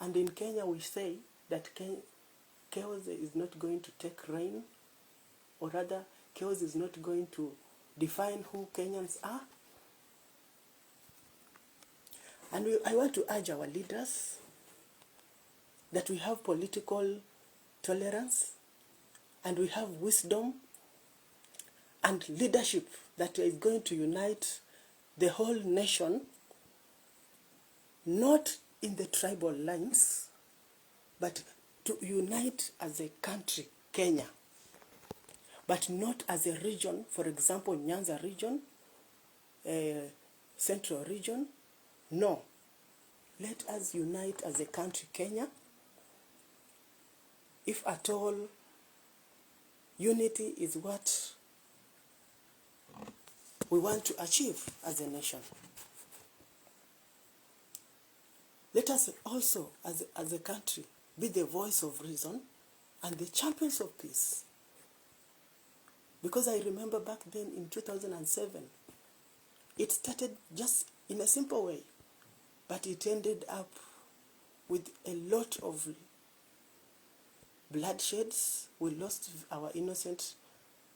And in Kenya we say that chaos is not going to take reign, or rather chaos is not going to define who Kenyans are. And I want to urge our leaders that we have political tolerance and we have wisdom and leadership that is going to unite the whole nation, not in the tribal lines, but to unite as a country, Kenya, but not as a region, for example, Nyanza region, Central region. No. Let us unite as a country, Kenya. If at all, unity is what we want to achieve as a nation. Let us also, as a country, be the voice of reason and the champions of peace. Because I remember back then in 2007, it started just in a simple way, but it ended up with a lot of bloodsheds. We lost our innocent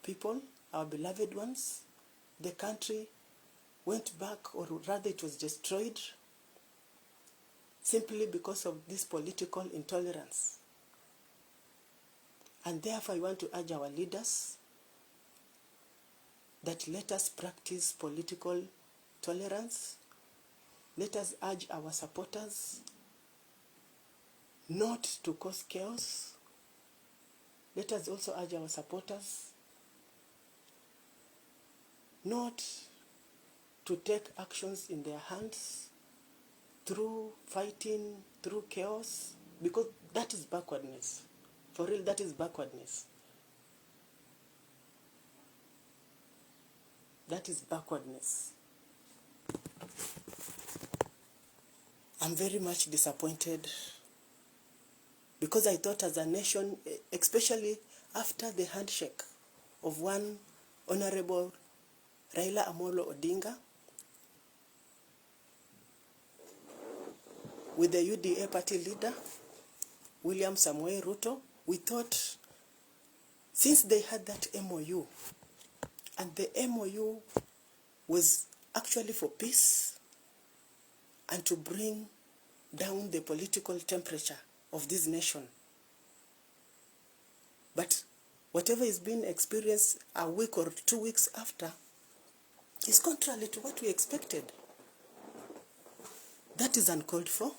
people, our beloved ones. The country went back, or rather it was destroyed, simply because of this political intolerance. And therefore I want to urge our leaders that let us practice political tolerance. Let us urge our supporters not to cause chaos. Let us also urge our supporters not to take actions in their hands through fighting, through chaos, because that is backwardness. For real, that is backwardness. That is backwardness. I'm very much disappointed because I thought as a nation, especially after the handshake of one Honorable Raila Amolo Odinga with the UDA party leader, William Samoei Ruto, we thought since they had that MOU, and the MOU was actually for peace and to bring down the political temperature of this nation. But whatever is being experienced a week or 2 weeks after is contrary to what we expected. That is uncalled for.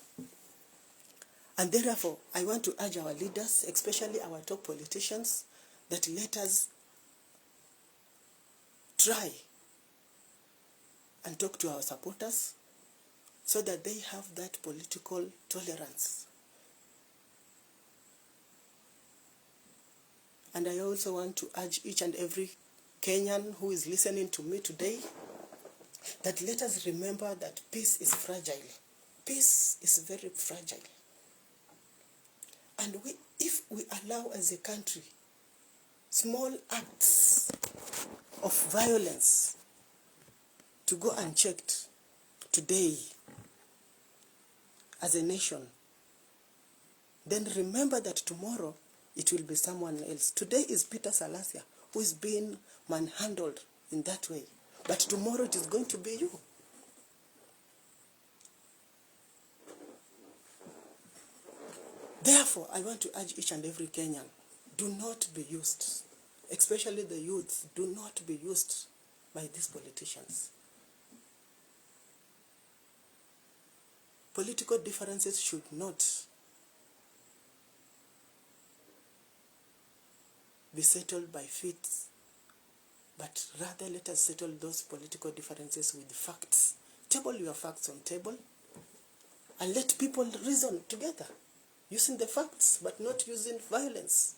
And therefore, I want to urge our leaders, especially our top politicians, that let us try and talk to our supporters so that they have that political tolerance. And I also want to urge each and every Kenyan who is listening to me today that let us remember that peace is fragile. Peace is very fragile. And if we allow as a country small acts of violence to go unchecked today as a nation, then remember that tomorrow it will be someone else. Today is Peter Salasya who is being manhandled in that way. But tomorrow it is going to be you. Therefore, I want to urge each and every Kenyan, do not be used, especially the youth, do not be used by these politicians. Political differences should not be settled by faith, but rather let us settle those political differences with facts. Table your facts on table and let people reason together using the facts but not using violence.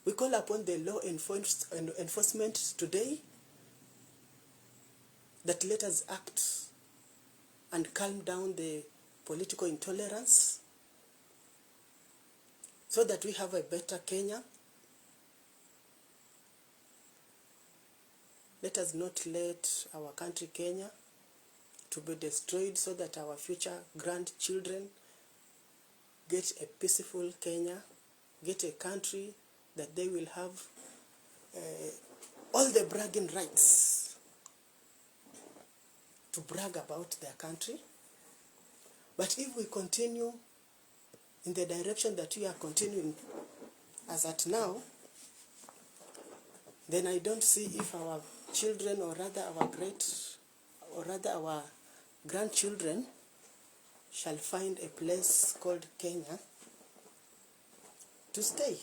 We call upon the law enforcement today that let us act and calm down the political intolerance so that we have a better Kenya. Let us not let our country Kenya to be destroyed so that our future grandchildren get a peaceful Kenya, get a country that they will have all the bragging rights to brag about their country. But if we continue in the direction that we are continuing as at now, then I don't see if our children, or rather our grandchildren, shall find a place called Kenya to stay.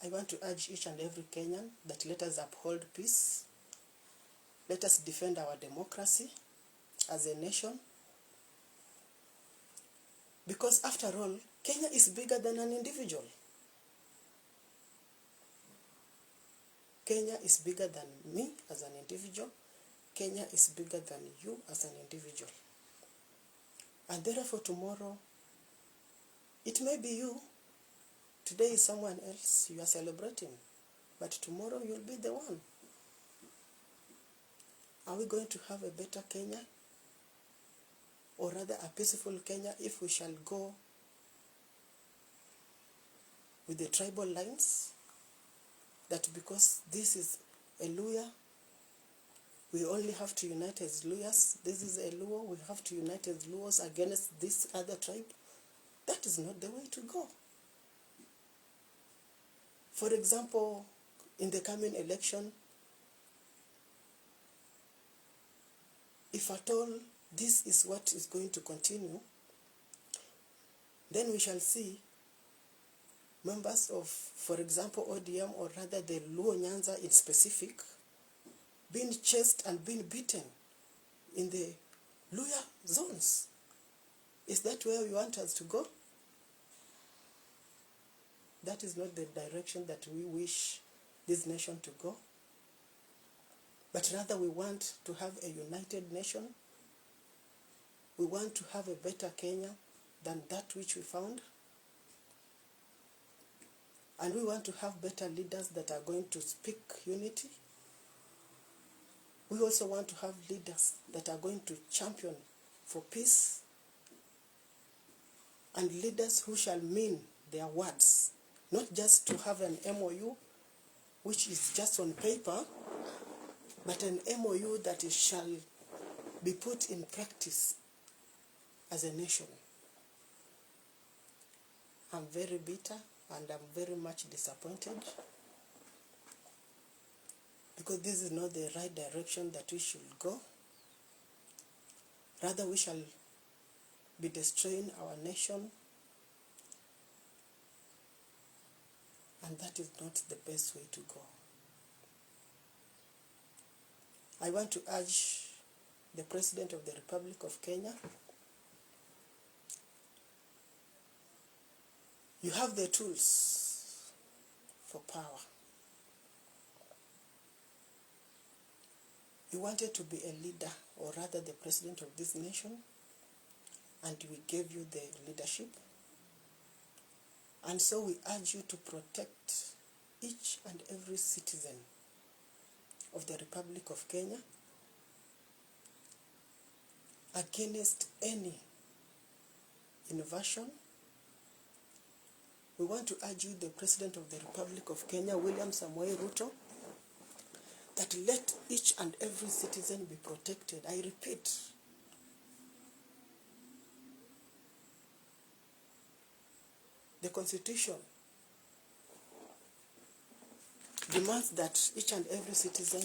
I want to urge each and every Kenyan that let us uphold peace. Let us defend our democracy as a nation. Because after all, Kenya is bigger than an individual. Kenya is bigger than me as an individual. Kenya is bigger than you as an individual. And therefore tomorrow, it may be you. Today is someone else you are celebrating. But tomorrow you'll be the one. Are we going to have a better Kenya? Or rather a peaceful Kenya if we shall go with the tribal lines? That because this is a Luya, we only have to unite as Luyas. This is a Luo, we have to unite as Luos against this other tribe. That is not the way to go. For example, in the coming election, if at all this is what is going to continue, then we shall see members of, for example, ODM, or rather the Luo Nyanza in specific, being chased and being beaten in the Luya zones. Is that where we want us to go? That is not the direction that we wish this nation to go. But rather we want to have a united nation. We want to have a better Kenya than that which we found. And we want to have better leaders that are going to speak unity. We also want to have leaders that are going to champion for peace, and leaders who shall mean their words, not just to have an MOU which is just on paper, but an MOU that shall be put in practice as a nation. I'm very bitter and I'm very much disappointed, because this is not the right direction that we should go. Rather, we shall be destroying our nation, and that is not the best way to go. I want to urge the President of the Republic of Kenya, you have the tools for power. You wanted to be a leader, or rather the president of this nation, and we gave you the leadership. And so we urge you to protect each and every citizen of the Republic of Kenya against any invasion. We want to urge you, the President of the Republic of Kenya, William Samoei Ruto, that let each and every citizen be protected. I repeat, the Constitution demands that each and every citizen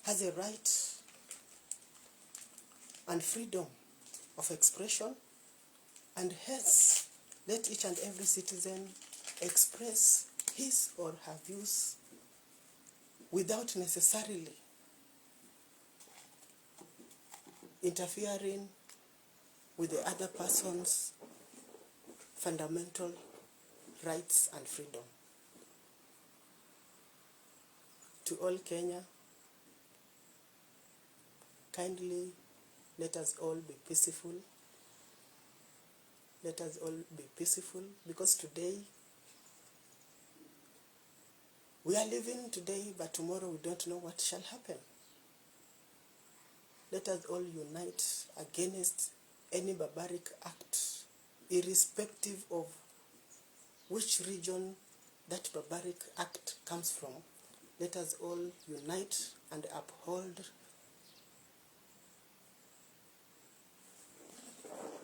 has a right and freedom of expression, and hence let each and every citizen express his or her views without necessarily interfering with the other person's fundamental rights and freedom. To all Kenya, kindly let us all be peaceful. Let us all be peaceful, because today we are living today, but tomorrow we don't know what shall happen. let us all unite against any barbaric act, irrespective of which region that barbaric act comes from. Let us all unite and uphold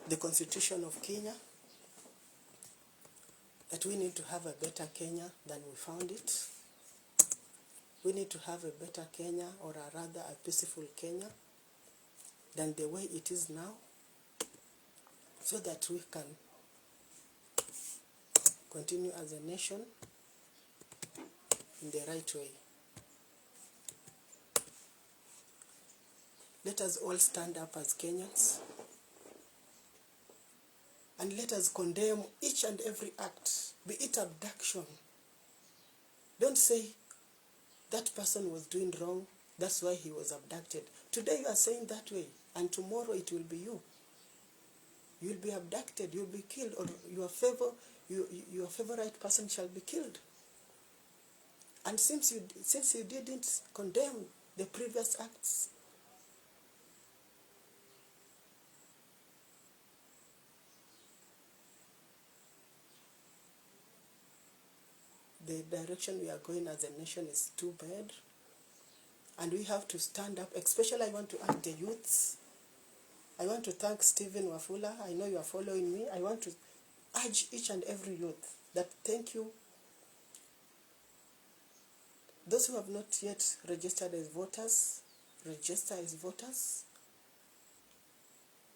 the Constitution of Kenya, that we need to have a better Kenya than we found it. We need to have a better Kenya, or rather a peaceful Kenya, than the way it is now, so that we can continue as a nation in the right way. Let us all stand up as Kenyans, and let us condemn each and every act, be it abduction. Don't say that person was doing wrong, that's why he was abducted. Today you are saying that way, and tomorrow it will be you. You will be abducted, you will be killed, or your favorite person shall be killed. And since you didn't condemn the previous acts, the direction we are going as a nation is too bad. And we have to stand up, especially I want to ask the youths. I want to thank Stephen Wafula. I know you are following me. I want to urge each and every youth that thank you. Those who have not yet registered as voters, register as voters,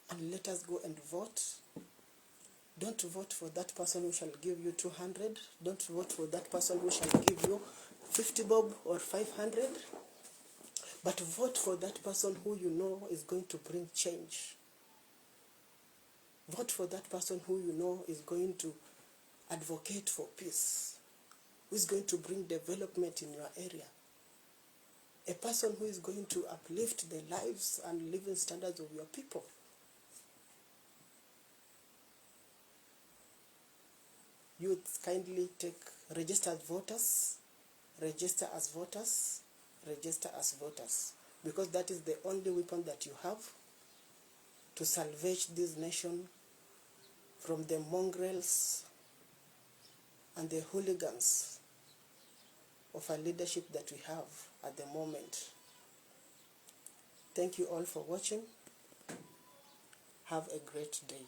and let us go and vote. Don't vote for that person who shall give you 200. Don't vote for that person who shall give you 50 bob or 500. But vote for that person who you know is going to bring change. Vote for that person who you know is going to advocate for peace, who is going to bring development in your area. A person who is going to uplift the lives and living standards of your people. Youth, kindly register as voters, register as voters, register as voters, because that is the only weapon that you have to salvage this nation from the mongrels and the hooligans of a leadership that we have at the moment. Thank you all for watching. Have a great day.